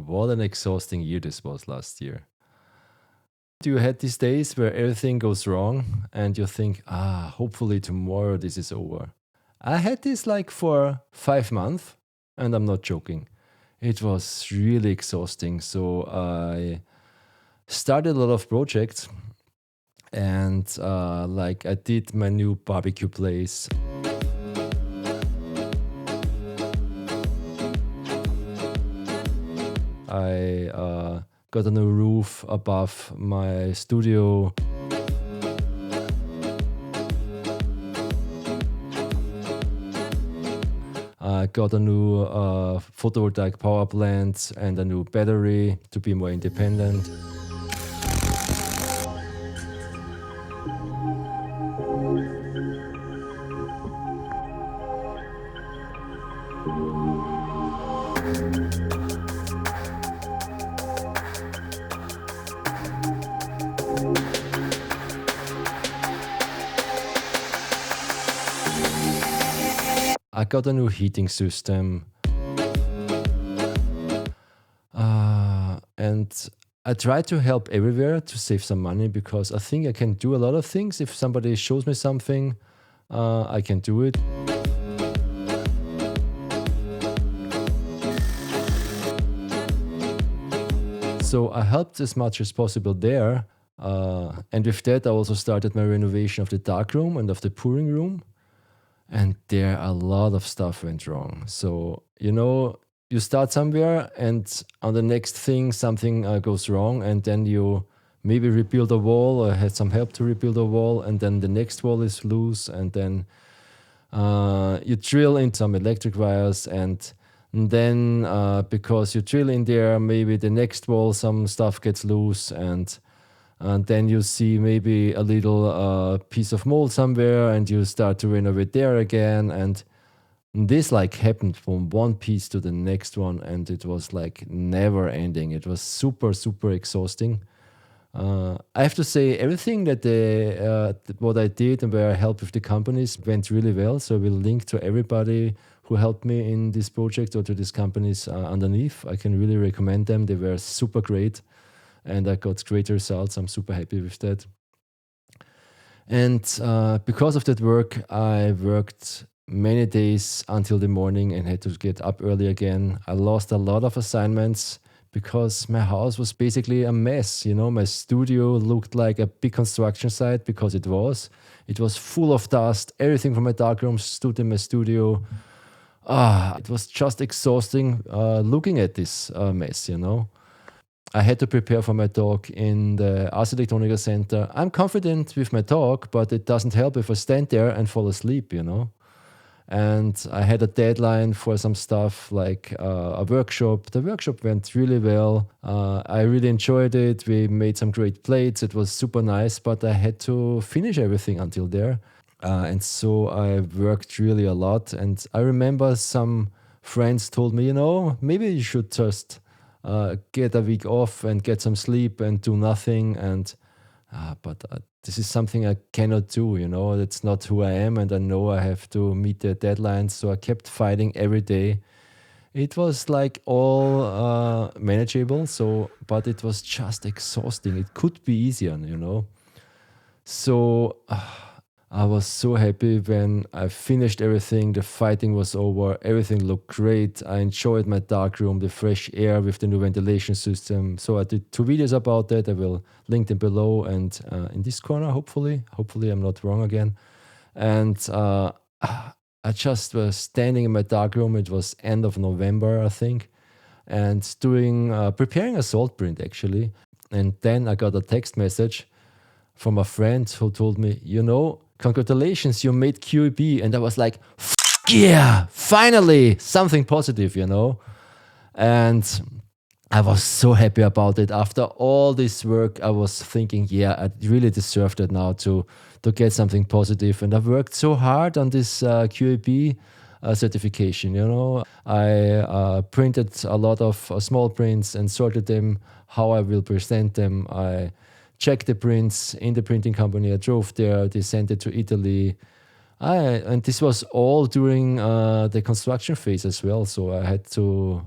What an exhausting year this was last year. You had these days where everything goes wrong and you think, hopefully tomorrow this is over. I had this like for 5 months, and I'm not joking. It was really exhausting. So I started a lot of projects, and like I did my new barbecue place. I got a new roof above my studio. I got a new photovoltaic power plant and a new battery to be more independent. I got a new heating system. And I try to help everywhere to save some money because I think I can do a lot of things. If somebody shows me something, I can do it. So I helped as much as possible there. And with that, I also started my renovation of the darkroom and of the pouring room. And there a lot of stuff went wrong. So, you start somewhere and on the next thing, something goes wrong. And then you maybe rebuild a wall or had some help to rebuild a wall. And then the next wall is loose. And then you drill in some electric wires. And then because you drill in there, maybe the next wall, some stuff gets loose. And then you see maybe a little piece of mold somewhere and you start to renovate there again. And this like happened from one piece to the next one. And it was like never ending. It was super, super exhausting. I have to say everything that what I did and where I helped with the companies went really well. So I will link to everybody who helped me in this project or to these companies underneath. I can really recommend them. They were super great. And I got great results. I'm super happy with that. And because of that work, I worked many days until the morning and had to get up early again. I lost a lot of assignments because my house was basically a mess. My studio looked like a big construction site because it was. It was full of dust. Everything from my darkroom stood in my studio. It was just exhausting looking at this mess, I had to prepare for my talk in the Ars Electronica Center. I'm confident with my talk, but it doesn't help if I stand there and fall asleep, And I had a deadline for some stuff like a workshop. The workshop went really well. I really enjoyed it. We made some great plates. It was super nice, but I had to finish everything until there. And so I worked really a lot. And I remember some friends told me, maybe you should just get a week off and get some sleep and do nothing. And but this is something I cannot do. That's not who I am, and I know I have to meet the deadlines. So I kept fighting every day. It was like all manageable. But it was just exhausting. It could be easier, So I was so happy when I finished everything. The fighting was over. Everything looked great. I enjoyed my darkroom, the fresh air with the new ventilation system. So I did 2 videos about that. I will link them below and in this corner, hopefully. Hopefully I'm not wrong again. And I just was standing in my darkroom. It was end of November, I think, and preparing a salt print actually. And then I got a text message from a friend who told me, congratulations, you made QEB. And I was like, yeah, finally, something positive, And I was so happy about it. After all this work, I was thinking, yeah, I really deserved it now to get something positive. And I've worked so hard on this QEB certification, I printed a lot of small prints and sorted them how I will present them. I checked the prints in the printing company. I drove there. They sent it to Italy. And this was all during the construction phase as well. So I had to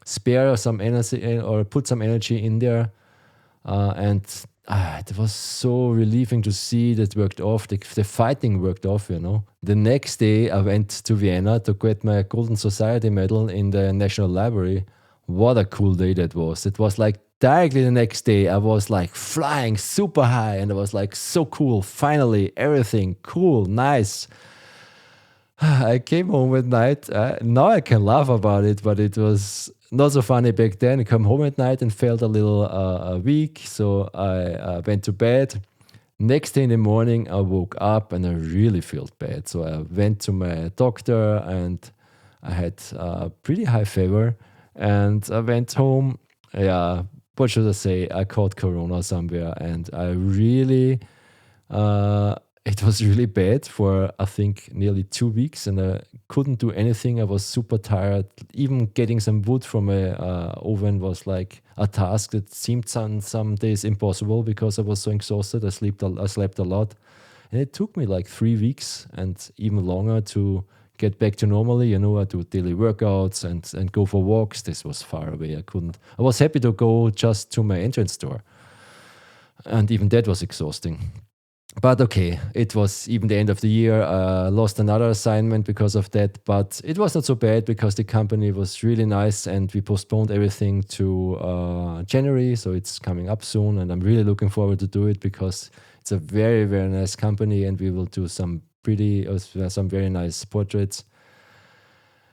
spare some energy or put some energy in there. And it was so relieving to see that worked off. The fighting worked off, you know. The next day, I went to Vienna to get my Golden Society medal in the National Library. What a cool day that was. It was like directly the next day, I was like flying super high, and it was like so cool. Finally, everything cool, nice. I came home at night. Now I can laugh about it, but it was not so funny back then. I come home at night and felt a little weak, so I went to bed. Next day in the morning, I woke up and I really felt bad. So I went to my doctor and I had a pretty high fever. And I went home. Yeah, what should I say? I caught Corona somewhere, and I really. It was really bad for, I think, nearly 2 weeks, and I couldn't do anything. I was super tired. Even getting some wood from a oven was like a task that seemed some days impossible because I was so exhausted. I slept a lot. And it took me like 3 weeks and even longer to get back to normally. You know, I do daily workouts and go for walks. This was far away. I was happy to go just to my entrance door. And even that was exhausting. But okay, it was even the end of the year. I lost another assignment because of that, but it was not so bad because the company was really nice and we postponed everything to January, so it's coming up soon, and I'm really looking forward to do it because it's a very, very nice company and we will do some very nice portraits.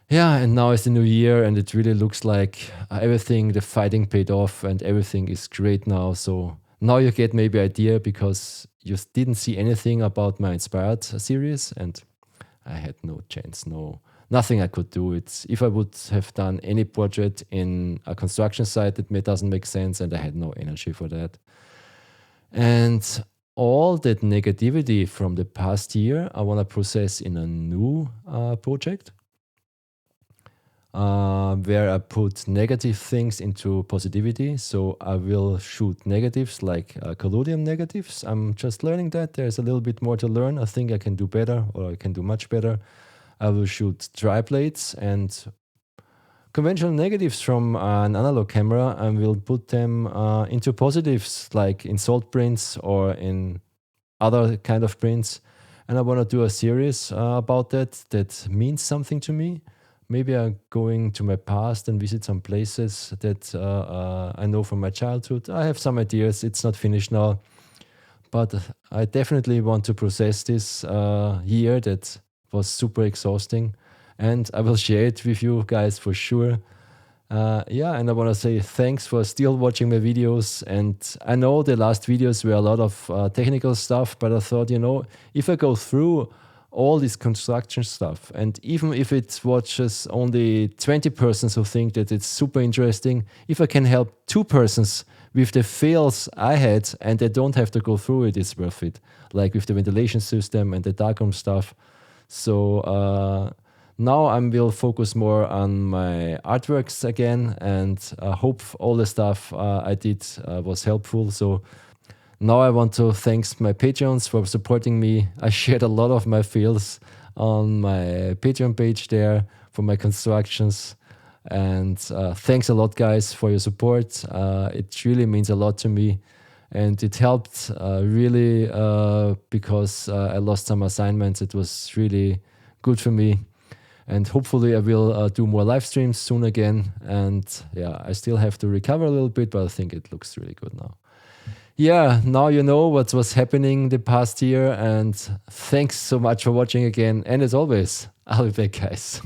Yeah, and now it's the new year and it really looks like the fighting paid off and everything is great now. So now you get maybe idea because you didn't see anything about my Inspired series and I had no chance, nothing I could do. If I would have done any portrait in a construction site, it doesn't make sense and I had no energy for that. And all that negativity from the past year, I want to process in a new project. Where I put negative things into positivity. So I will shoot negatives like collodium negatives. I'm just learning that. There's a little bit more to learn. I think I can do better, or I can do much better. I will shoot dry plates and conventional negatives from an analog camera and will put them into positives like in salt prints or in other kind of prints. And I want to do a series about that means something to me. Maybe I'm going to my past and visit some places that I know from my childhood. I have some ideas. It's not finished now. But I definitely want to process this year that was super exhausting. And I will share it with you guys for sure. And I want to say thanks for still watching my videos. And I know the last videos were a lot of technical stuff, but I thought, if I go through all this construction stuff, and even if it watches only 20 persons who think that it's super interesting, if I can help 2 persons with the fails I had and they don't have to go through it, it's worth it. Like with the ventilation system and the darkroom stuff. So now I will focus more on my artworks again, and I hope all the stuff I did was helpful. So now I want to thank my Patreons for supporting me. I shared a lot of my fails on my Patreon page there for my constructions. And thanks a lot, guys, for your support. It really means a lot to me. And it helped really because I lost some assignments. It was really good for me. And hopefully I will do more live streams soon again. And yeah, I still have to recover a little bit, but I think it looks really good now. Yeah, now you know what was happening the past year, and thanks so much for watching again. And as always, I'll be back, guys.